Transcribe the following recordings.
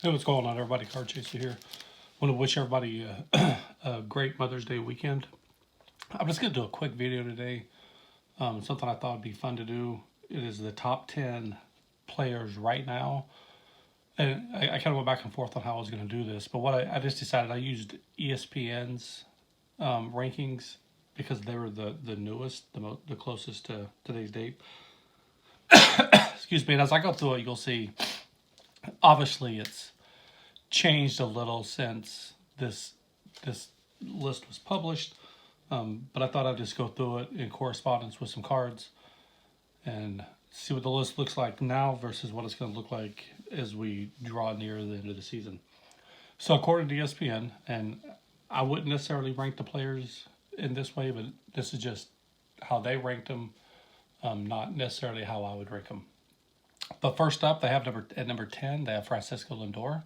Hey, what's going on, everybody? Car Chaser here. Want to wish everybody a great Mother's Day weekend. I'm just going to do a quick video today. Something I thought would be fun to do. It is the top 10 players right now. And I kind of went back and forth on how I was going to do this. But what I just decided, I used ESPN's rankings because they were the newest, the closest to today's date. Excuse me. And as I go through it, you'll see, obviously, it's changed a little since this list was published, but I thought I'd just go through it in correspondence with some cards and see what the list looks like now versus what it's going to look like as we draw near the end of the season. So according to ESPN, and I wouldn't necessarily rank the players in this way, but this is just how they ranked them, not necessarily how I would rank them. But first up, they have at number 10, they have Francisco Lindor,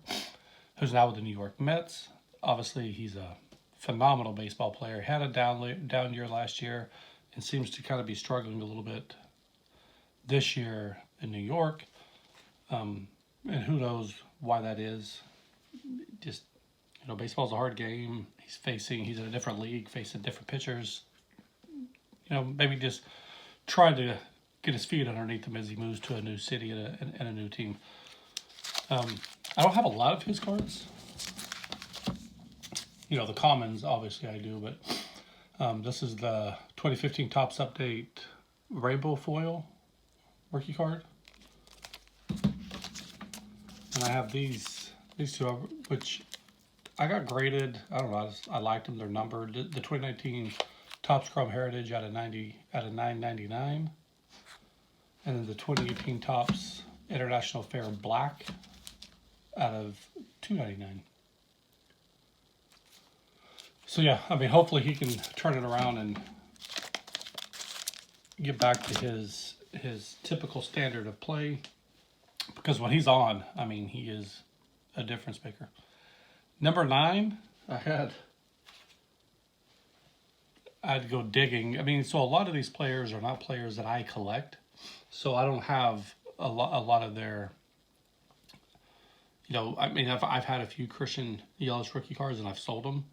who's now with the New York Mets. Obviously, he's a phenomenal baseball player. Had a down year last year and seems to kind of be struggling a little bit this year in New York. And who knows why that is. Just, baseball's a hard game. He's in a different league, facing different pitchers. Maybe just trying to get his feet underneath him as he moves to a new city and a new team. I don't have a lot of his cards. The commons, obviously I do, but this is the 2015 Topps Update Rainbow Foil rookie card. And I have these two, which I got graded. I don't know, I liked them. They're numbered. The 2019 Topps Chrome Heritage out of 999. And then the 2018 Topps International Fair Black out of $2.99. So yeah, hopefully he can turn it around and get back to his typical standard of play, because when he's on, he is a difference maker. Number 9, I'd go digging. So a lot of these players are not players that I collect, so I don't have a lot of their. I've had a few Christian Yelich rookie cards and I've sold them.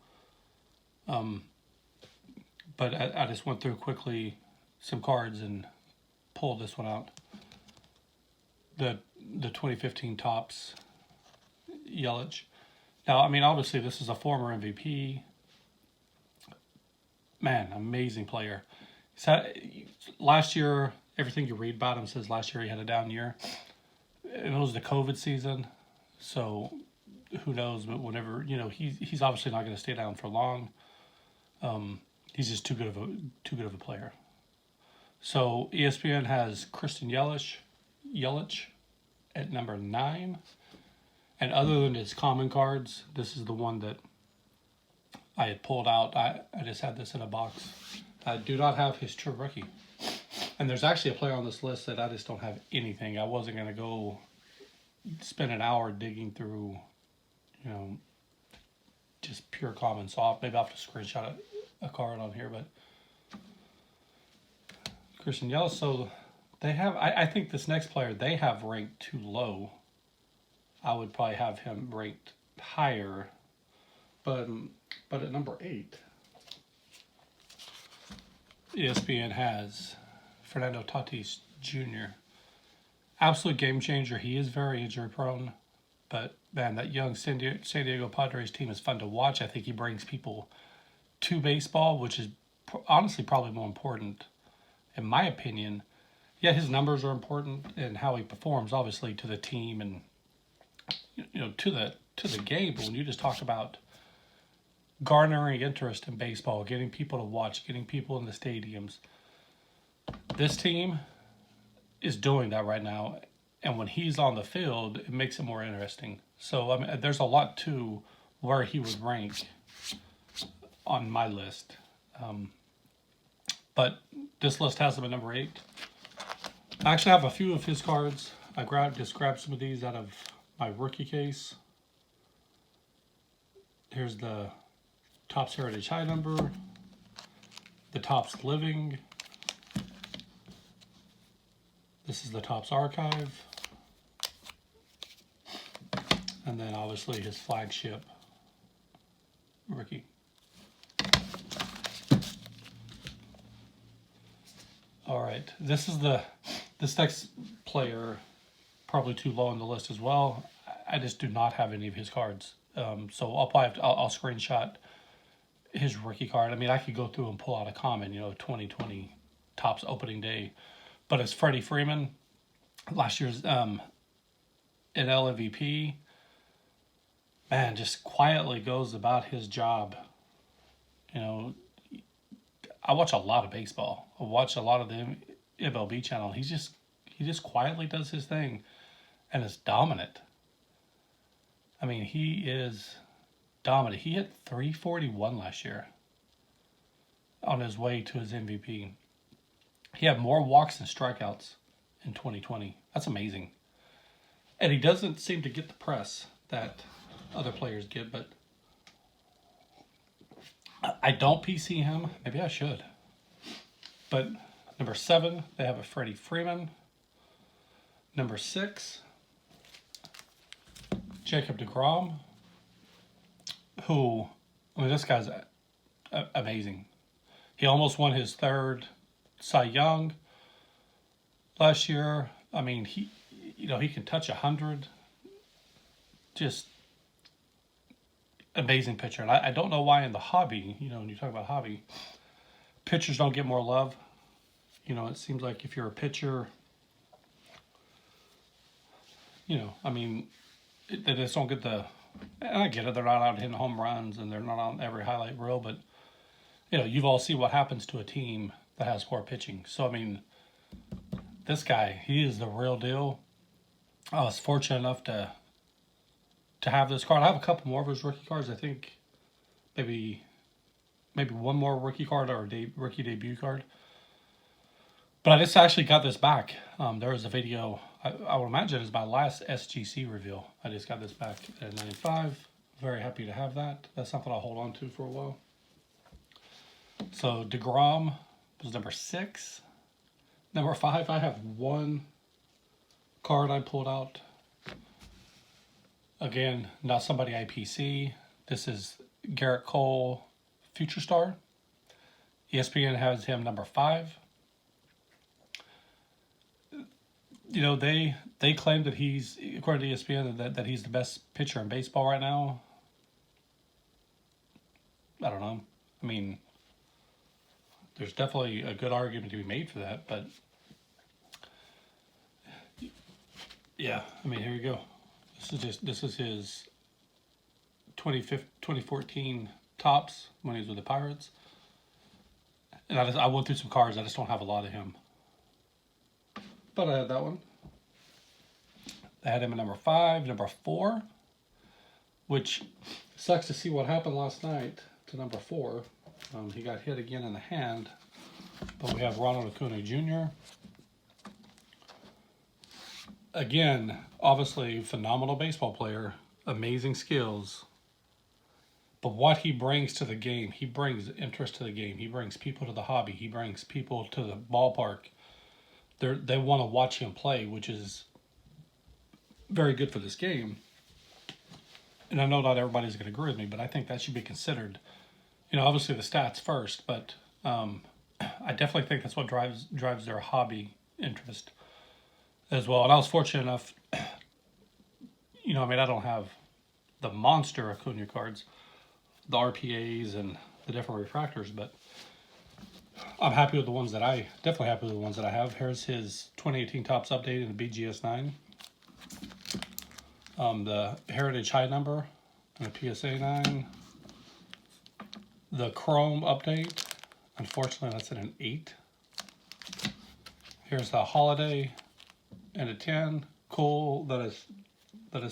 But I just went through quickly some cards and pulled this one out. The 2015 Topps Yelich. Now, obviously this is a former MVP. Man, amazing player. Last year, everything you read about him says last year he had a down year. And it was the COVID season. So who knows, but whenever, he's obviously not going to stay down for long. He's just too good of a player. So ESPN has Christian Yelich at number 9. And other than his common cards, this is the one that I had pulled out. I just had this in a box. I do not have his true rookie. And there's actually a player on this list that I just don't have anything. I wasn't going to go spend an hour digging through, just pure common. So maybe I'll have to screenshot a card on here. But Christian Yelich, so they have, I think this next player they have ranked too low. I would probably have him ranked higher. But at number 8, ESPN has Fernando Tatis Jr. Absolute game changer. He is very injury prone, but man, that young San Diego Padres team is fun to watch. I think he brings people to baseball, which is honestly probably more important, in my opinion. Yeah, his numbers are important and how he performs, obviously, to the team and to the game. But when you just talk about garnering interest in baseball, getting people to watch, getting people in the stadiums, this team is doing that right now, and when he's on the field, it makes it more interesting. So there's a lot to where he would rank on my list, but this list has him at number 8. I actually have a few of his cards. I just grabbed some of these out of my rookie case. Here's the Topps Heritage High number, the Topps Living. This is the Topps Archive. and then obviously his flagship rookie. All right, this next player, probably too low on the list as well. I just do not have any of his cards, so I'll probably I'll screenshot his rookie card. I mean, I could go through and pull out a common, 2020 Topps opening day, but it's Freddie Freeman, last year's NL MVP. Man, just quietly goes about his job. I watch a lot of baseball. I watch a lot of the MLB channel. He just quietly does his thing, and is dominant. I mean, he is dominant. He hit 341 last year on his way to his MVP. He had more walks than strikeouts in 2020. That's amazing. And he doesn't seem to get the press that other players get, but I don't PC him. Maybe I should. But number 7, they have a Freddie Freeman. Number 6, Jacob deGrom, who, I mean, this guy's amazing. He almost won his 3rd Cy Young last year. I mean, he can touch 100. Just amazing pitcher. And I don't know why in the hobby, when you talk about hobby, pitchers don't get more love. It seems like if you're a pitcher, I mean, they just don't get the, and I get it, they're not out hitting home runs and they're not on every highlight reel, but, you've all seen what happens to a team that has poor pitching. So, I mean, this guy, he is the real deal. I was fortunate enough to have this card. I have a couple more of his rookie cards. I think maybe one more rookie card or rookie debut card. But I just actually got this back. There was a video, I would imagine it's my last SGC reveal. I just got this back at 95. Very happy to have that. That's something I'll hold on to for a while. So deGrom was number 6. Number 5, I have one card I pulled out. Again, not somebody I PC. This is Garrett Cole, Future Star. ESPN has him number 5. They claim that he's, according to ESPN, that he's the best pitcher in baseball right now. I don't know. I mean, there's definitely a good argument to be made for that, but yeah, I mean, here we go. This is his 2014 Topps when he was with the Pirates. And I went through some cards. I just don't have a lot of him. But I had that one. I had him at number 5, number 4, which sucks to see what happened last night to number 4. He got hit again in the hand. But we have Ronald Acuna Jr. Again, obviously phenomenal baseball player, amazing skills. But what he brings to the game, he brings interest to the game. He brings people to the hobby. He brings people to the ballpark. They want to watch him play, which is very good for this game. And I know not everybody's going to agree with me, but I think that should be considered. Obviously the stats first, but I definitely think that's what drives their hobby interest as well. And I was fortunate enough, I don't have the monster Acuna cards, the RPAs and the different refractors, but I'm happy with the ones that definitely happy with the ones that I have. Here's his 2018 Topps update in the BGS 9. The Heritage High number and the PSA 9. The Chrome update. Unfortunately, that's at an 8. Here's the Holiday and a 10. Cool that is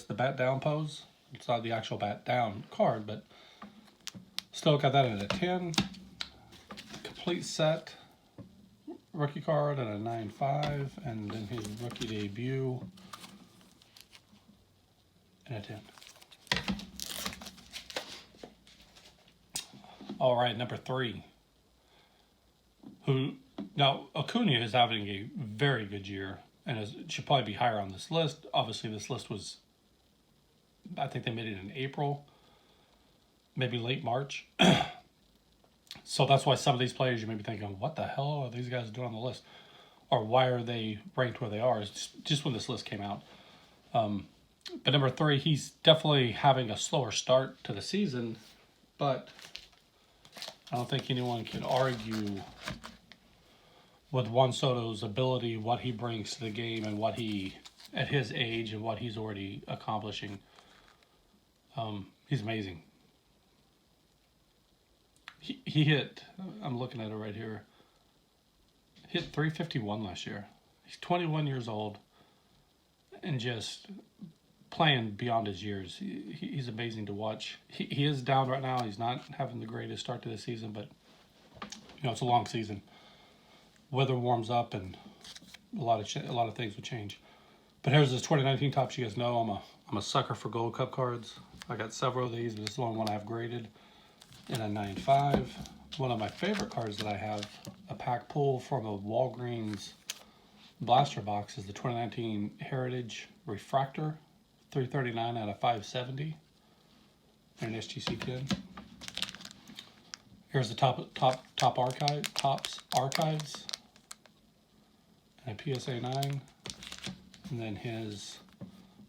the bat down pose. It's not the actual bat down card, but still got that at a 10. Complete set rookie card at a 9.5, and then his rookie debut at a 10. All right, number 3. Now Acuna is having a very good year and should probably be higher on this list. Obviously, this list was I think they made it in April, maybe late March. So that's why some of these players you may be thinking, what the hell are these guys doing on the list? Or why are they ranked where they are? It's just when this list came out. But number 3, he's definitely having a slower start to the season, but I don't think anyone can argue with Juan Soto's ability, what he brings to the game, and what he, at his age, and what he's already accomplishing. He's amazing. He hit, I'm looking at it right here, hit 351 last year. He's 21 years old and just playing beyond his years. He's amazing to watch. He is down right now. He's not having the greatest start to the season, but it's a long season. Weather warms up and a lot of things will change. But here's his 2019 Topps. You guys know I'm a sucker for Gold Cup cards. I got several of these, but this is the only one I have graded in a 9.5. One of my favorite cards that I have, a pack pull from a Walgreens blaster box, is the 2019 Heritage Refractor, 339 out of 570. And an SGC 10. Here's the Topps Archives, and a PSA 9, and then his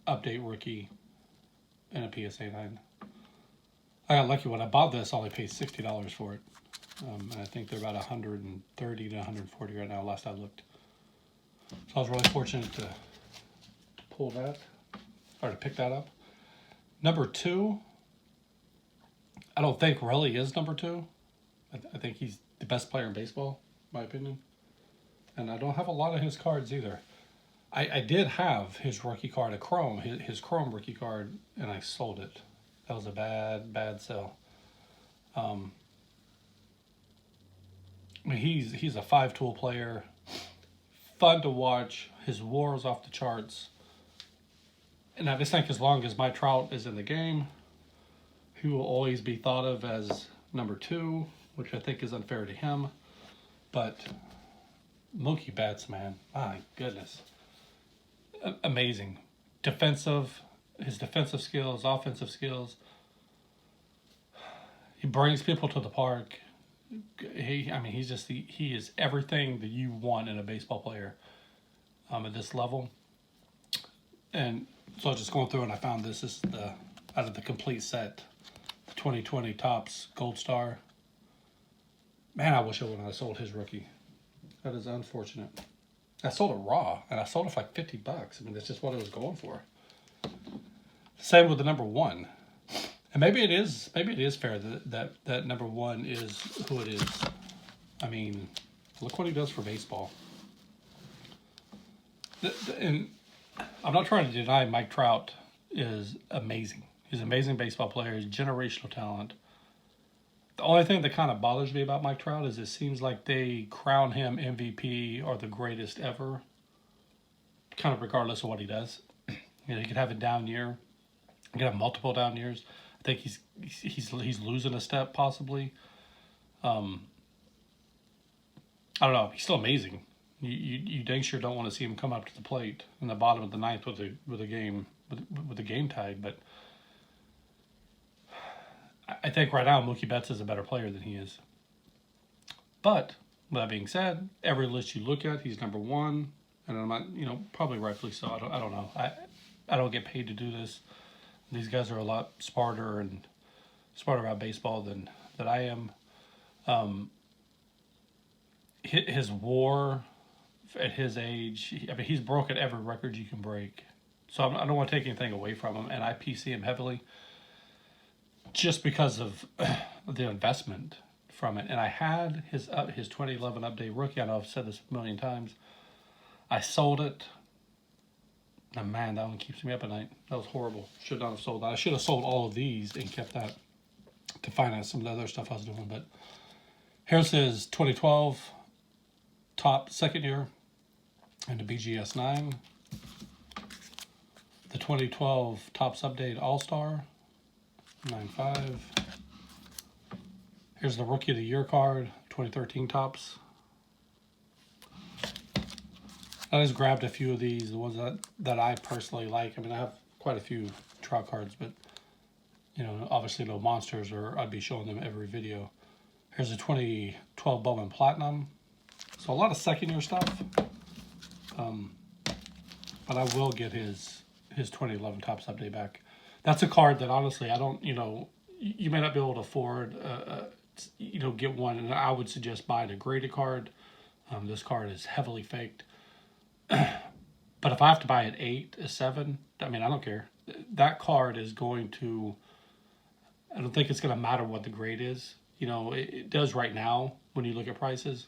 update rookie and a PSA 9. I got lucky when I bought this. I only paid $60 for it, and I think they're about $130 to $140 right now. Last I looked, so I was really fortunate to pull that or to pick that up. Number 2, I don't think really is number 2. I think he's the best player in baseball, in my opinion, and I don't have a lot of his cards either. I did have his rookie card, a Chrome, his Chrome rookie card, and I sold it. That was a bad sell. I mean, he's a 5-tool player, fun to watch. His WAR is off the charts, and I just think as long as Mike Trout is in the game, he will always be thought of as number 2, which I think is unfair to him. But Mookie Betts, man, my goodness, amazing. His defensive skills, offensive skills. He brings people to the park. He is everything that you want in a baseball player at this level. And so I was just going through and I found this is out of the complete set, the 2020 Topps Gold Star. Man, I wish I wouldn't have sold his rookie. That is unfortunate. I sold it raw, and I sold it for like $50. I mean, that's just what I was going for. Same with the number 1, and maybe it is fair that number 1 is who it is. I mean, look what he does for baseball. And I'm not trying to deny Mike Trout is amazing. He's an amazing baseball player. He's generational talent. The only thing that kind of bothers me about Mike Trout is it seems like they crown him MVP or the greatest ever, kind of regardless of what he does. He could have a down year. He could have multiple down years. I think he's losing a step possibly. I don't know. He's still amazing. You dang sure don't want to see him come up to the plate in the bottom of the 9th with the game tied, but I think right now Mookie Betts is a better player than he is. But with that being said, every list you look at, he's number 1, and I'm not, probably rightfully so. I don't know. I don't get paid to do this. These guys are a lot smarter about baseball than I am. His WAR at his age, he's broken every record you can break. So I don't want to take anything away from him, and I PC him heavily just because of the investment from it. And I had his 2011 update rookie. I know I've said this a million times. I sold it. And man, that one keeps me up at night. That was horrible. Should not have sold that. I should have sold all of these and kept that to finance some of the other stuff I was doing. But here's his 2012 top second year and the BGS 9. The 2012 Topps Update All-Star 9.5. Here's the Rookie of the Year card, 2013 Topps. I just grabbed a few of these, the ones that I personally like. I mean, I have quite a few Trout cards, but you know, obviously no monsters, or I'd be showing them every video. Here's a 2012 Bowman Platinum. So a lot of second year stuff. But I will get his 2011 Topps Update back. That's a card that honestly I don't, you know, you may not be able to afford, you know, get one, and I would suggest buying a graded card. This card is heavily faked. But if I have to buy an 8, a 7, I mean, I don't care. That card is going to, I don't think it's going to matter what the grade is. You know, it does right now when you look at prices.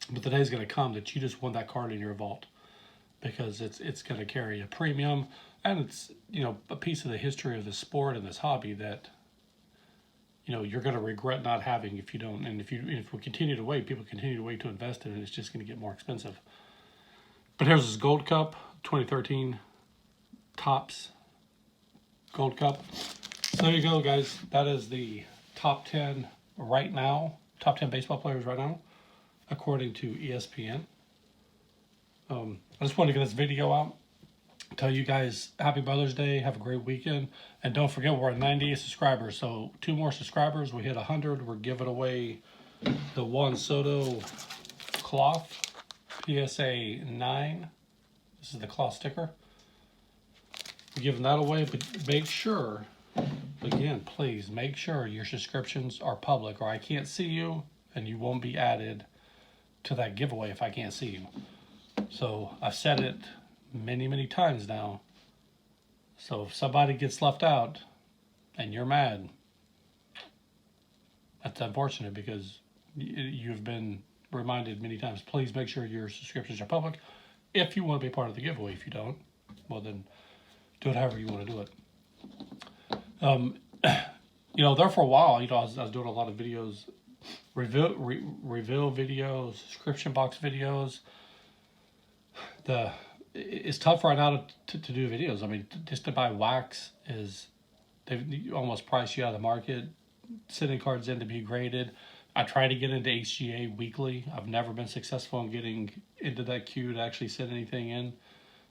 But the day's going to come that you just want that card in your vault, because it's going to carry a premium, and it's, you know, a piece of the history of the sport and this hobby that, you know, you're going to regret not having if you don't. And if we continue to wait, people continue to wait to invest in it, it's just going to get more expensive. But here's this Gold Cup, 2013 Topps Gold Cup. So there you go, guys. That is the top 10 right now, top 10 baseball players right now, according to ESPN. I just wanted to get this video out, tell you guys happy Mother's Day, have a great weekend, and don't forget we're at 98 subscribers, so 2 more subscribers, we hit 100, we're giving away the Juan Soto cloth, PSA 9, this is the cloth sticker, we're giving that away, but make sure, again, please make sure your subscriptions are public, or I can't see you, and you won't be added to that giveaway if I can't see you. So I've said it many, many times now. So if somebody gets left out and you're mad, that's unfortunate, because you've been reminded many times, please make sure your subscriptions are public if you want to be part of the giveaway. If you don't, well then do it however you want to do it. You know, there for a while, you know, I was doing a lot of videos, reveal videos, subscription box videos. It's tough right now to do videos. I mean, just to buy wax is, they've almost priced you out of the market. Sending cards in to be graded. I try to get into HGA weekly. I've never been successful in getting into that queue to actually send anything in.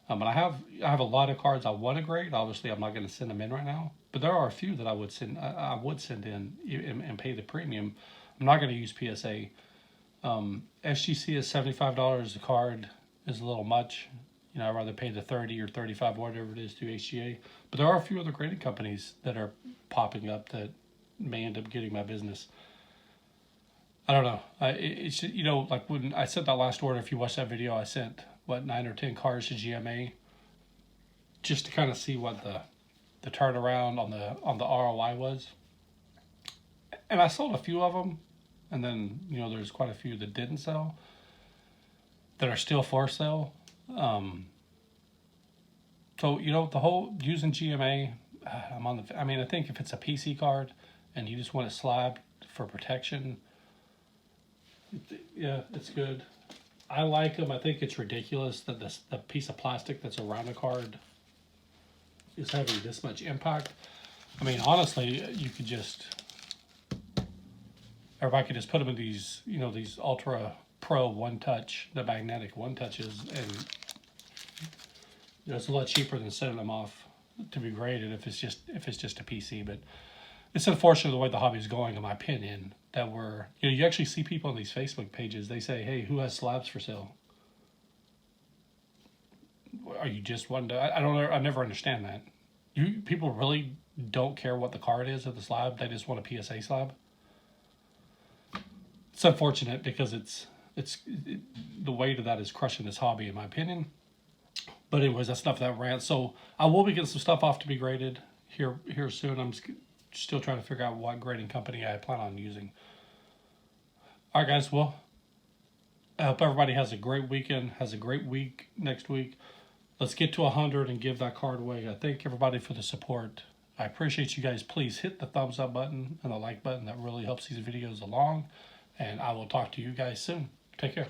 But I have a lot of cards I want to grade. Obviously, I'm not going to send them in right now. But there are a few that I would send. I would send in and pay the premium. I'm not going to use PSA. SGC is $75 a card. Is a little much. You know, I'd rather pay the 30 or 35, whatever it is, to HGA. But there are a few other grading companies that are popping up that may end up getting my business. I don't know. It's, you know, like when I sent that last order, if you watched that video, I sent, what, 9 or 10 cards to GMA, just to kind of see what the turnaround on the ROI was. And I sold a few of them, and then, you know, there's quite a few that didn't sell, that are still for sale. So, you know, the whole using GMA, I mean, I think if it's a PC card and you just want it slabbed for protection, yeah, it's good. I like them. I think it's ridiculous that the piece of plastic that's around the card is having this much impact. I mean, honestly, you could just, everybody could just put them in these, you know, these Ultra Pro One Touch, the magnetic One Touches, and you know, it's a lot cheaper than sending them off to be graded if it's just a PC. But it's unfortunate the way the hobby is going, in my opinion, that we're, you know, you actually see people on these Facebook pages, they say, hey, who has slabs for sale? Are you just wanting to, I never understand that. People really don't care what the card is of the slab, they just want a PSA slab. It's unfortunate, because the weight of that is crushing this hobby, in my opinion. But anyways, that's enough of that rant. So I will be getting some stuff off to be graded here soon. I'm still trying to figure out what grading company I plan on using. All right, guys. Well, I hope everybody has a great weekend, has a great week next week. Let's get to 100 and give that card away. I thank everybody for the support. I appreciate you guys. Please hit the thumbs up button and the like button. That really helps these videos along. And I will talk to you guys soon. Take care.